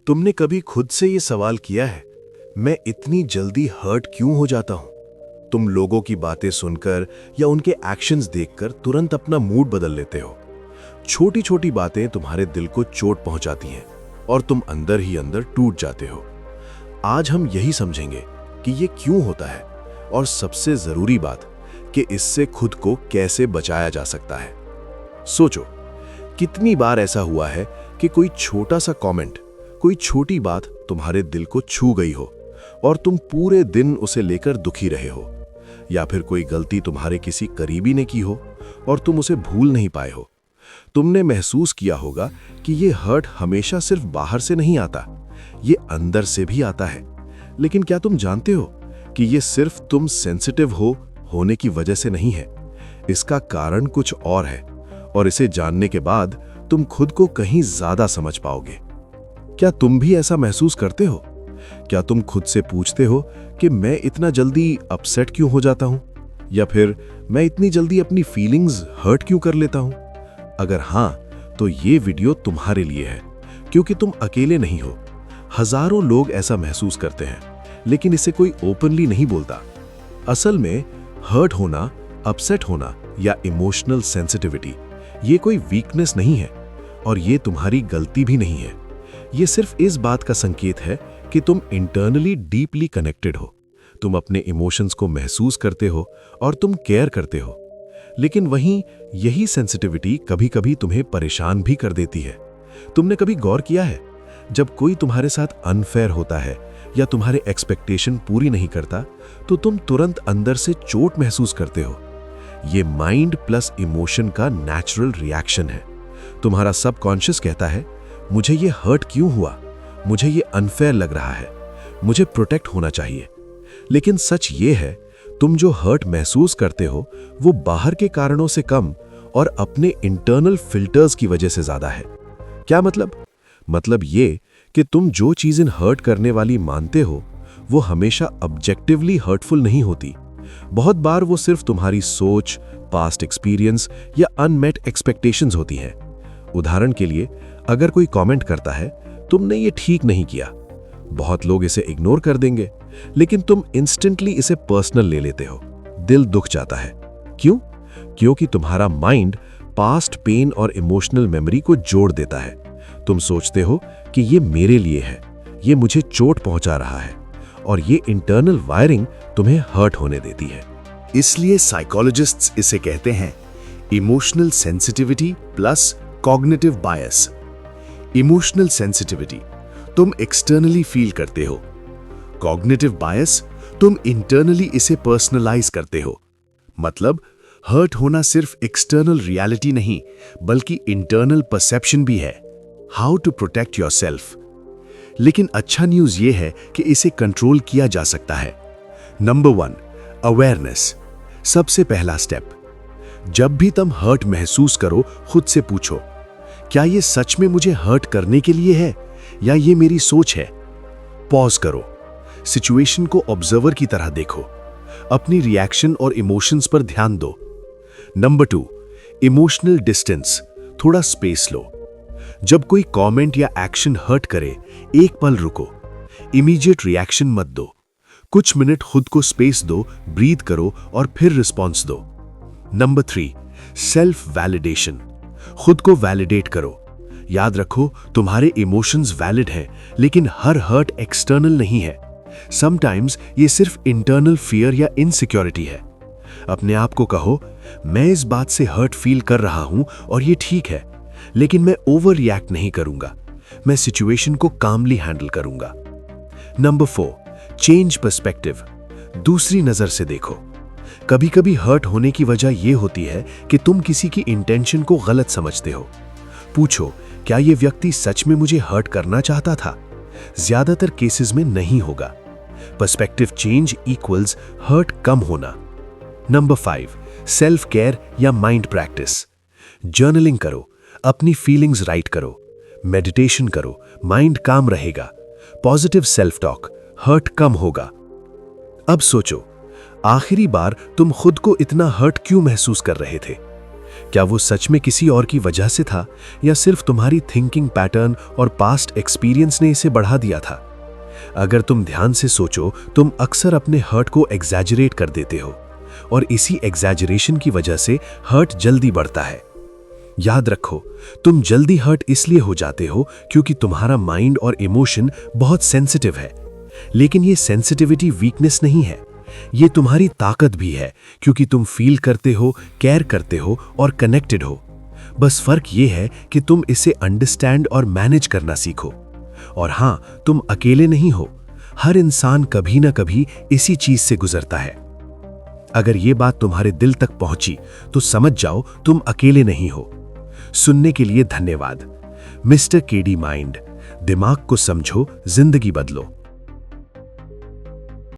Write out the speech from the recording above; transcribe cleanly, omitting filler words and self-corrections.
तुमने कभी खुद से ये सवाल किया है, मैं इतनी जल्दी हर्ट क्यों हो जाता हूं? तुम लोगों की बातें सुनकर या उनके एक्शंस देखकर तुरंत अपना मूड बदल लेते हो। छोटी छोटी बातें तुम्हारे दिल को चोट पहुंचाती हैं और तुम अंदर ही अंदर टूट जाते हो। आज हम यही समझेंगे कि ये क्यों होता है और सबसे जरूरी बात कि इससे खुद को कैसे बचाया जा सकता है। सोचो, कितनी बार ऐसा हुआ है कि कोई छोटा सा कमेंट, कोई छोटी बात तुम्हारे दिल को छू गई हो और तुम पूरे दिन उसे लेकर दुखी रहे हो, या फिर कोई गलती तुम्हारे किसी करीबी ने की हो और तुम उसे भूल नहीं पाए हो। तुमने महसूस किया होगा कि ये हर्ट हमेशा सिर्फ बाहर से नहीं आता, ये अंदर से भी आता है। लेकिन क्या तुम जानते हो कि ये सिर्फ तुम सेंसिटिव होने की वजह से नहीं है? इसका कारण कुछ और है और इसे जानने के बाद तुम खुद को कहीं ज्यादा समझ पाओगे। क्या तुम भी ऐसा महसूस करते हो? क्या तुम खुद से पूछते हो कि मैं इतना जल्दी अपसेट क्यों हो जाता हूं, या फिर मैं इतनी जल्दी अपनी फीलिंग्स हर्ट क्यों कर लेता हूं? अगर हां, तो ये वीडियो तुम्हारे लिए है, क्योंकि तुम अकेले नहीं हो। हजारों लोग ऐसा महसूस करते हैं, लेकिन इसे कोई ओपनली नहीं बोलता। असल में हर्ट होना, अपसेट होना या इमोशनल सेंसिटिविटी ये कोई वीकनेस नहीं है और ये तुम्हारी गलती भी नहीं है। ये सिर्फ इस बात का संकेत है कि तुम इंटरनली डीपली कनेक्टेड हो। तुम अपने इमोशंस को महसूस करते हो और तुम केयर करते हो। लेकिन वहीं यही सेंसिटिविटी कभी-कभी तुम्हें परेशान भी कर देती है। तुमने कभी गौर किया है, जब कोई तुम्हारे साथ अनफेयर होता है या तुम्हारे एक्सपेक्टेशन पूरी नहीं करता, तो तुम तुरंत अंदर से चोट महसूस करते हो। ये माइंड प्लस इमोशन का नेचुरल रिएक्शन है। तुम्हारा सबकॉन्शियस कहता है, मुझे ये हर्ट क्यों हुआ, मुझे ये अनफेयर लग रहा है, मुझे प्रोटेक्ट होना चाहिए। लेकिन सच ये है, तुम जो हर्ट महसूस करते हो वो बाहर के कारणों से कम और अपने इंटरनल फिल्टर्स की वजह से ज्यादा है। क्या मतलब ये कि तुम जो चीजें हर्ट करने वाली मानते हो वो हमेशा ऑब्जेक्टिवली हर्टफुल नहीं होती। बहुत बार वो सिर्फ तुम्हारी सोच, पास्ट एक्सपीरियंस या अनमेट एक्सपेक्टेशंस होती हैं। उदाहरण के लिए, अगर कोई कमेंट करता है, तुमने ये ठीक नहीं किया, बहुत लोग इसे इग्नोर कर देंगे, लेकिन तुम इंस्टेंटली इसे पर्सनल ले लेते हो। दिल दुख जाता है। क्यों? क्योंकि तुम्हारा माइंड पास्ट पेन और इमोशनल मेमोरी को जोड़ देता है। तुम सोचते हो कि ये मेरे लिए है, ये मुझे चोट पहुंचा रहा है, और ये इंटरनल वायरिंग तुम्हें हर्ट होने देती है। इसलिए साइकोलॉजिस्ट्स इसे कहते हैं इमोशनल सेंसिटिविटी प्लस कॉग्निटिव बायस। इमोशनल सेंसिटिविटी तुम एक्सटर्नली फील करते हो, कॉग्निटिव बायस तुम इंटरनली इसे पर्सनलाइज करते हो। मतलब हर्ट होना सिर्फ एक्सटर्नल रियलिटी नहीं, बल्कि इंटरनल परसेप्शन भी है। How to protect yourself. लेकिन अच्छा न्यूज ये है कि इसे कंट्रोल किया जा सकता है। Number 1, awareness. सबसे पहला स्टेप, जब भी तुम हर्ट महसूस करो, खुद से पूछो, क्या ये सच में मुझे हर्ट करने के लिए है या ये मेरी सोच है? पॉज करो, सिचुएशन को ऑब्जर्वर की तरह देखो, अपनी रिएक्शन और इमोशंस पर ध्यान दो। Number 2, emotional distance. थोड़ा स्पेस लो। जब कोई कमेंट या एक्शन हर्ट करे, एक पल रुको, इमीडिएट रिएक्शन मत दो। कुछ मिनट खुद को स्पेस दो, ब्रीथ करो और फिर रिस्पॉन्स दो। Number 3, self validation. खुद को वैलिडेट करो। याद रखो, तुम्हारे इमोशंस वैलिड हैं, लेकिन हर हर्ट एक्सटर्नल नहीं है। समटाइम्स ये सिर्फ इंटरनल फियर या इनसिक्योरिटी है। अपने आप को कहो, मैं इस बात से हर्ट फील कर रहा हूं और ये ठीक है, लेकिन मैं ओवर रिएक्ट नहीं करूंगा, मैं सिचुएशन को कामली हैंडल करूंगा। Number 4, change perspective. दूसरी नजर से देखो। कभी कभी हर्ट होने की वजह यह होती है कि तुम किसी की इंटेंशन को गलत समझते हो। पूछो, क्या यह व्यक्ति सच में मुझे हर्ट करना चाहता था? ज्यादातर केसेस में नहीं होगा। पर्सपेक्टिव चेंज इक्वल्स हर्ट कम होना। नंबर 5, सेल्फ केयर या माइंड प्रैक्टिस। जर्नलिंग करो, अपनी फीलिंग्स राइट करो, मेडिटेशन करो, माइंड काम रहेगा। पॉजिटिव सेल्फ टॉक, हर्ट कम होगा। अब सोचो, आखिरी बार तुम खुद को इतना हर्ट क्यों महसूस कर रहे थे? क्या वो सच में किसी और की वजह से था या सिर्फ तुम्हारी थिंकिंग पैटर्न और पास्ट एक्सपीरियंस ने इसे बढ़ा दिया था? अगर तुम ध्यान से सोचो, तुम अक्सर अपने हर्ट को एग्जैजरेट कर देते हो और इसी एग्जैजरेशन की वजह से हर्ट जल्दी बढ़ता है। याद रखो, तुम जल्दी हर्ट इसलिए हो जाते हो क्योंकि तुम्हारा माइंड और इमोशन बहुत सेंसिटिव है। लेकिन ये सेंसिटिविटी वीकनेस नहीं है, ये तुम्हारी ताकत भी है, क्योंकि तुम फील करते हो, केयर करते हो और कनेक्टेड हो। बस फर्क ये है कि तुम इसे अंडरस्टैंड और मैनेज करना सीखो। और हां, तुम अकेले नहीं हो, हर इंसान कभी ना कभी इसी चीज से गुजरता है। अगर ये बात तुम्हारे दिल तक पहुंची तो समझ जाओ तुम अकेले नहीं हो। सुनने के लिए धन्यवाद। मिस्टर केडी माइंड, दिमाग को समझो, जिंदगी बदलो।